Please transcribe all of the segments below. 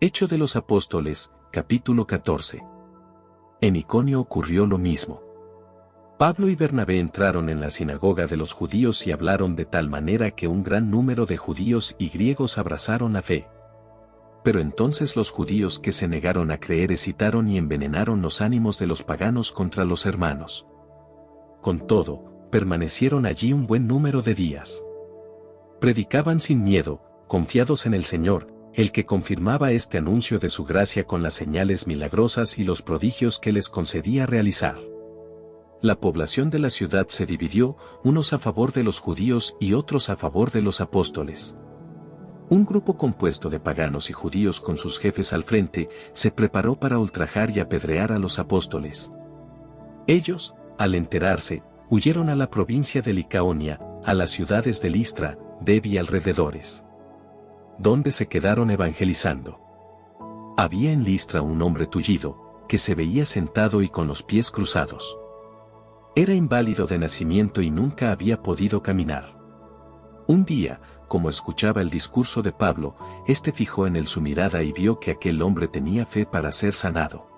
Hecho de los Apóstoles, capítulo 14. En Iconio ocurrió lo mismo. Pablo y Bernabé entraron en la sinagoga de los judíos y hablaron de tal manera que un gran número de judíos y griegos abrazaron la fe. Pero entonces los judíos que se negaron a creer excitaron y envenenaron los ánimos de los paganos contra los hermanos. Con todo, permanecieron allí un buen número de días. Predicaban sin miedo, confiados en el Señor, el que confirmaba este anuncio de su gracia con las señales milagrosas y los prodigios que les concedía realizar. La población de la ciudad se dividió, unos a favor de los judíos y otros a favor de los apóstoles. Un grupo compuesto de paganos y judíos con sus jefes al frente, se preparó para ultrajar y apedrear a los apóstoles. Ellos, al enterarse, huyeron a la provincia de Licaonia, a las ciudades de Listra, Derbe y alrededores, donde se quedaron evangelizando. Había en Listra un hombre tullido, que se veía sentado y con los pies cruzados. Era inválido de nacimiento y nunca había podido caminar. Un día, como escuchaba el discurso de Pablo, éste fijó en él su mirada y vio que aquel hombre tenía fe para ser sanado.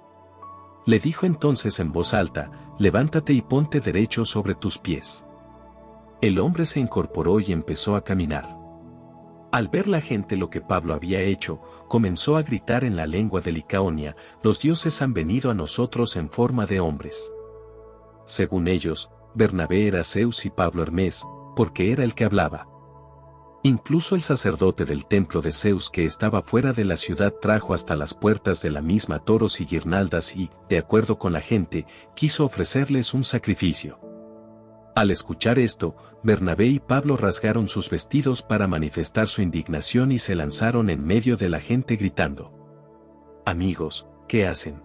Le dijo entonces en voz alta: «Levántate y ponte derecho sobre tus pies». El hombre se incorporó y empezó a caminar. Al ver la gente lo que Pablo había hecho, comenzó a gritar en la lengua de Licaonia: «Los dioses han venido a nosotros en forma de hombres». Según ellos, Bernabé era Zeus y Pablo Hermes, porque era el que hablaba. Incluso el sacerdote del templo de Zeus que estaba fuera de la ciudad trajo hasta las puertas de la misma toros y guirnaldas y, de acuerdo con la gente, quiso ofrecerles un sacrificio. Al escuchar esto, Bernabé y Pablo rasgaron sus vestidos para manifestar su indignación y se lanzaron en medio de la gente gritando: «Amigos, ¿qué hacen?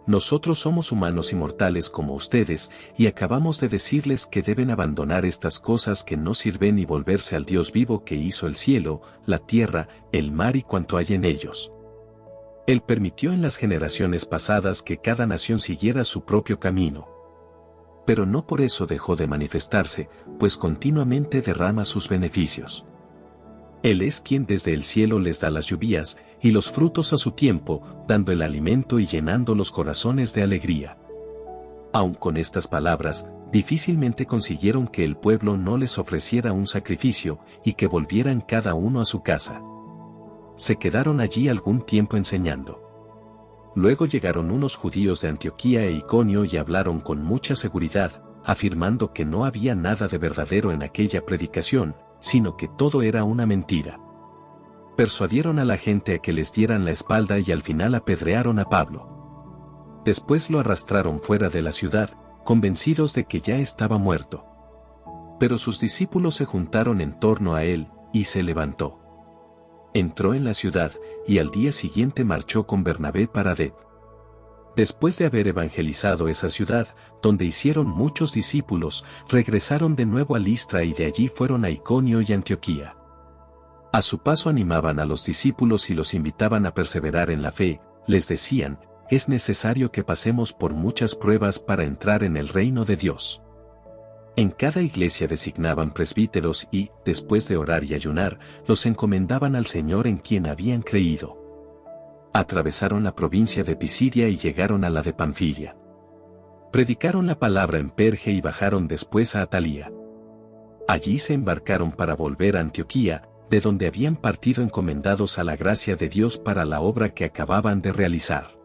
Nosotros somos humanos y mortales como ustedes, y acabamos de decirles que deben abandonar estas cosas que no sirven y volverse al Dios vivo que hizo el cielo, la tierra, el mar y cuanto hay en ellos. Él permitió en las generaciones pasadas que cada nación siguiera su propio camino. Pero no por eso dejó de manifestarse, pues continuamente derrama sus beneficios. Él es quien desde el cielo les da las lluvias y los frutos a su tiempo, dando el alimento y llenando los corazones de alegría». Aun con estas palabras, difícilmente consiguieron que el pueblo no les ofreciera un sacrificio y que volvieran cada uno a su casa. Se quedaron allí algún tiempo enseñando. Luego llegaron unos judíos de Antioquía e Iconio y hablaron con mucha seguridad, afirmando que no había nada de verdadero en aquella predicación, sino que todo era una mentira. Persuadieron a la gente a que les dieran la espalda y al final apedrearon a Pablo. Después lo arrastraron fuera de la ciudad, convencidos de que ya estaba muerto. Pero sus discípulos se juntaron en torno a él, y se levantó. Entró en la ciudad, y al día siguiente marchó con Bernabé para Derbe. Después de haber evangelizado esa ciudad, donde hicieron muchos discípulos, regresaron de nuevo a Listra y de allí fueron a Iconio y Antioquía. A su paso animaban a los discípulos y los invitaban a perseverar en la fe, les decían: «Es necesario que pasemos por muchas pruebas para entrar en el reino de Dios». En cada iglesia designaban presbíteros y, después de orar y ayunar, los encomendaban al Señor en quien habían creído. Atravesaron la provincia de Pisidia y llegaron a la de Panfilia. Predicaron la palabra en Perge y bajaron después a Atalía. Allí se embarcaron para volver a Antioquía, de donde habían partido encomendados a la gracia de Dios para la obra que acababan de realizar.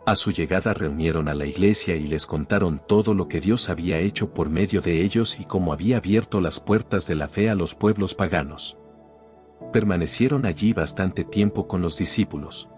A su llegada reunieron a la iglesia y les contaron todo lo que Dios había hecho por medio de ellos y cómo había abierto las puertas de la fe a los pueblos paganos. Permanecieron allí bastante tiempo con los discípulos.